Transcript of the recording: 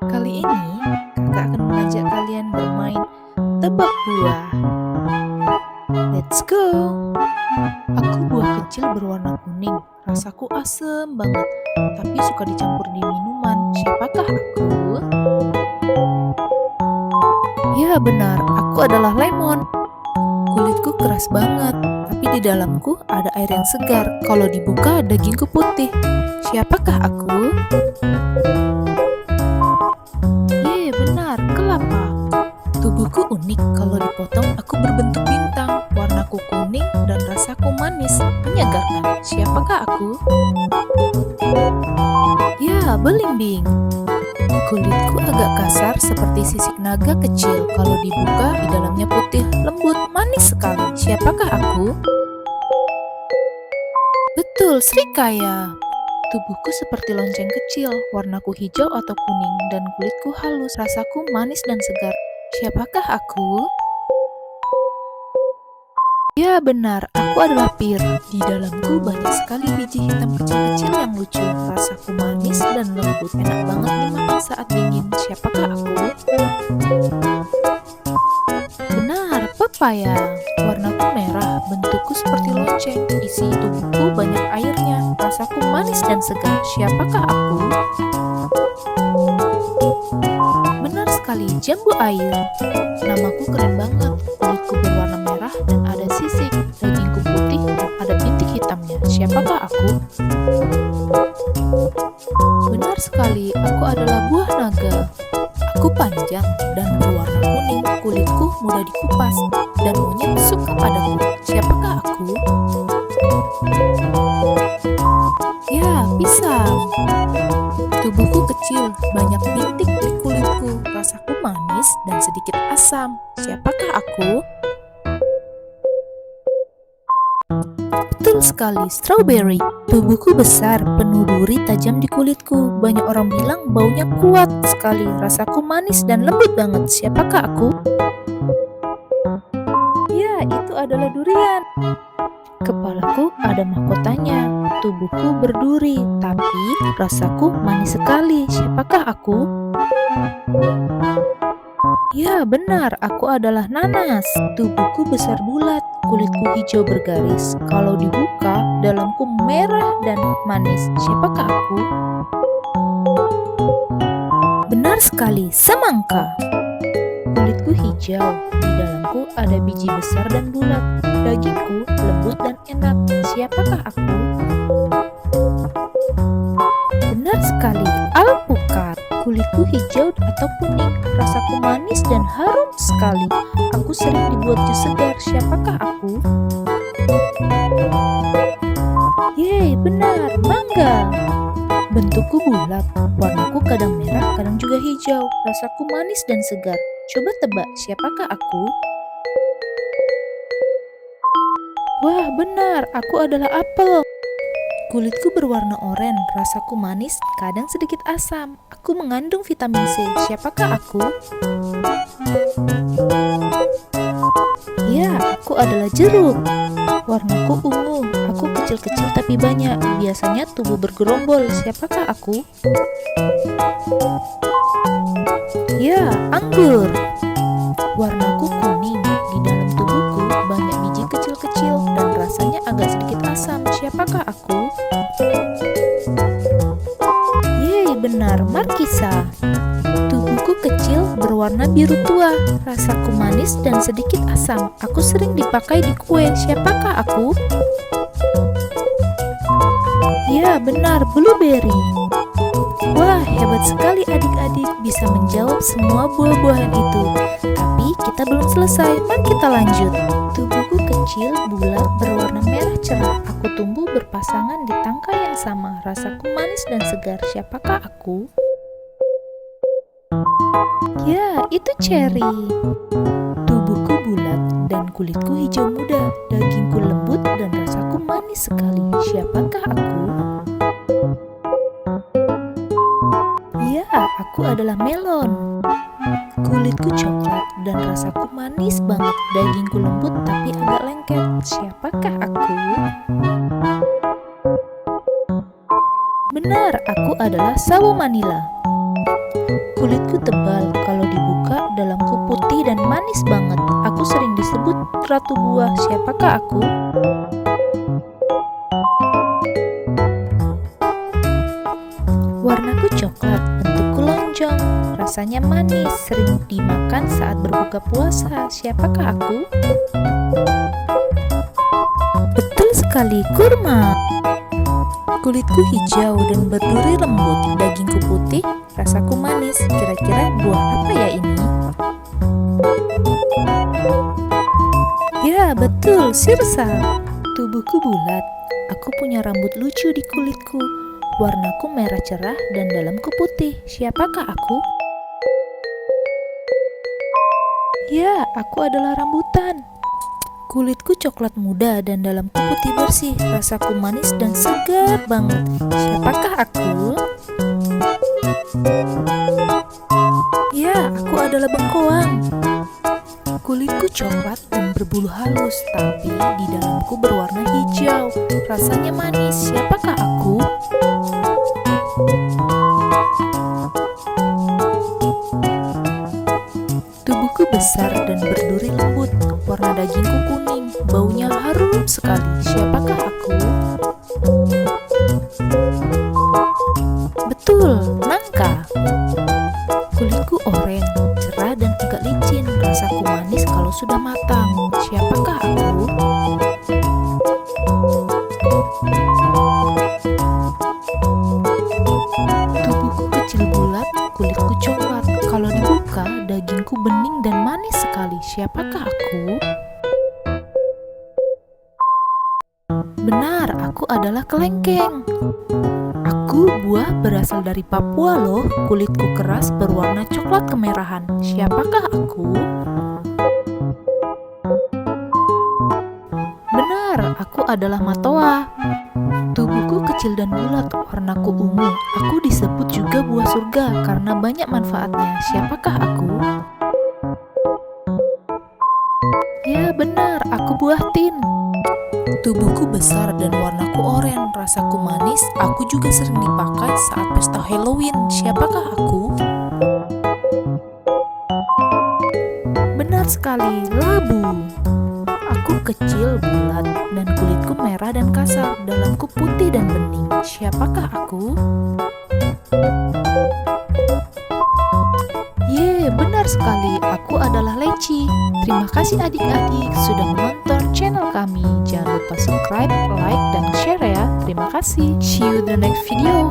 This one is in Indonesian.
Kali ini, kakak akan mengajak kalian bermain tebak buah. Let's go! Aku buah kecil berwarna kuning. Rasaku asem banget, tapi suka dicampur di minuman. Siapakah aku? Ya benar, aku adalah lemon. Kulitku keras banget, tapi di dalamku ada air yang segar. Kalau dibuka, dagingku putih. Siapakah aku? Benar, kelapa. Tubuhku unik, kalau dipotong aku berbentuk bintang. Warnaku kuning dan rasaku manis, menyegarkan. Siapakah aku? Ya, belimbing. Kulitku agak kasar seperti sisik naga kecil. Kalau dibuka, di dalamnya putih, lembut, manis sekali. Siapakah aku? Betul, serikaya. Tubuhku seperti lonceng kecil, warnaku hijau atau kuning, dan kulitku halus, rasaku manis dan segar. Siapakah aku? Ya benar, aku adalah pir. Di dalamku banyak sekali biji hitam kecil-kecil yang lucu. Rasaku manis dan lembut, enak banget dimakan saat dingin. Siapakah aku? Benar, pepaya. Warnaku merah, bentukku seperti lonceng. Isi tubuhku banyak airnya. Rasaku manis dan segar. Siapakah aku? Benar sekali, jambu air. Namaku keren banget. Kulitku berwarna merah dan ada sisik. Dagingku putih dan ada bintik hitamnya. Siapakah aku? Benar sekali, aku adalah buah naga. Aku panjang dan berwarna kuning. Kulitku mudah dikupas dan monyet suka padaku. Siapakah aku? Ya, pisang. Tubuhku kecil, banyak bintik di kulitku. Rasaku manis dan sedikit asam. Siapakah aku? Betul sekali, strawberry. Tubuhku besar, penuh duri tajam di kulitku. Banyak orang bilang baunya kuat sekali. Rasaku manis dan lembut banget. Siapakah aku? Ya, itu adalah durian. Kepalaku ada mahkotanya. Tubuhku berduri, tapi rasaku manis sekali. Siapakah aku? Ya, benar. Aku adalah nanas. Tubuhku besar bulat, kulitku hijau bergaris. Kalau dibuka, dalamku merah dan manis. Siapakah aku? Benar sekali, semangka. Kulitku hijau, di dalamku ada biji besar dan bulat. Dagingku lembut dan enak. Siapakah aku? Benar sekali, alpukat. Kulitku hijau atau kuning. Rasaku manis dan harum sekali. Aku sering dibuat jus segar. Siapakah aku? Yeay, benar, mangga. Bentukku bulat. Warnaku kadang merah, kadang juga hijau. Rasaku manis dan segar. Coba tebak, siapakah aku? Wah, benar, aku adalah apel. Kulitku berwarna oranye, rasaku manis, kadang sedikit asam. Aku mengandung vitamin C. Siapakah aku? Ya, aku adalah jeruk. Warnaku ungu. Aku kecil-kecil tapi banyak. Biasanya tubuh bergerombol. Siapakah aku? Ya, anggur. Warnaku kuning. Di dalam tubuhku banyak biji kecil-kecil dan rasanya agak sedikit asam. Siapakah aku? Yeay, benar, markisa. Tubuhku kecil berwarna biru tua. Rasaku manis dan sedikit asam. Aku sering dipakai di kue. Siapakah aku? Ya, benar, blueberry. Wah, hebat sekali adik-adik bisa menjawab semua buah-buahan itu. Tapi kita belum selesai, mari kita lanjut. Tubuhku kecil, bulat, berwarna merah cerah. Aku tumbuh berpasangan di tangkai yang sama. Rasaku manis dan segar. Siapakah aku? Ya, itu cherry. Tubuhku bulat dan kulitku hijau muda. Dagingku lembut dan rasaku manis sekali. Siapakah aku? Ya, aku adalah melon. Kulitku coklat dan rasaku manis banget. Dagingku lembut tapi agak lengket. Siapakah aku? Benar, aku adalah sawo Manila. Kulitku tebal, kalau dibuka dalamku putih dan manis banget. Aku sering disebut ratu buah. Siapakah aku? Warnaku coklat, bentukku lonjong, rasanya manis, sering dimakan saat berbuka puasa. Siapakah aku? Betul sekali, kurma. Kulitku hijau dan berduri lembut, dagingku putih, rasaku manis. Kira-kira buah apa ya ini? Ya, betul, sirsa. Tubuhku bulat. Aku punya rambut lucu di kulitku. Warnaku merah cerah dan dalamku putih. Siapakah aku? Ya, aku adalah rambutan. Kulitku coklat muda dan dalamku putih bersih. Rasaku manis dan segar banget. Siapakah aku? Ya, aku adalah bengkoang. Kulitku coklat dan berbulu halus, tapi di dalamku berwarna hijau. Rasanya manis. Siapakah aku? Tubuhku besar dan berduri lembut. Warna dagingku kuning, baunya harum sekali. Siapakah aku? Betul, nangka. Kulitku oranye, cerah dan agak licin. Rasaku manis kalau sudah matang. Siapakah aku? Tubuhku kecil bulat, kulitku coklat. Kalau dibuka, dagingku bening dan manis sekali. Siapakah aku? Benar, aku adalah kelengkeng. Aku buah berasal dari Papua loh. Kulitku keras berwarna coklat kemerahan. Siapakah aku? Benar, aku adalah matoa. Tubuhku kecil dan bulat, warnaku ungu. Aku disebut juga buah surga karena banyak manfaatnya. Siapakah aku? Ya benar, aku buah tin. Tubuhku besar dan warnaku oranye, rasaku manis. Aku juga sering dipakai saat pesta Halloween. Siapakah aku? Benar sekali, labu. Aku kecil, bulat, dan kulitku merah dan kasar. Dalamku putih dan bening. Siapakah aku? Benar sekali, aku adalah leci. Terima kasih adik-adik sudah menonton channel kami. Jangan lupa subscribe, like, dan share ya. Terima kasih. See you in the next video.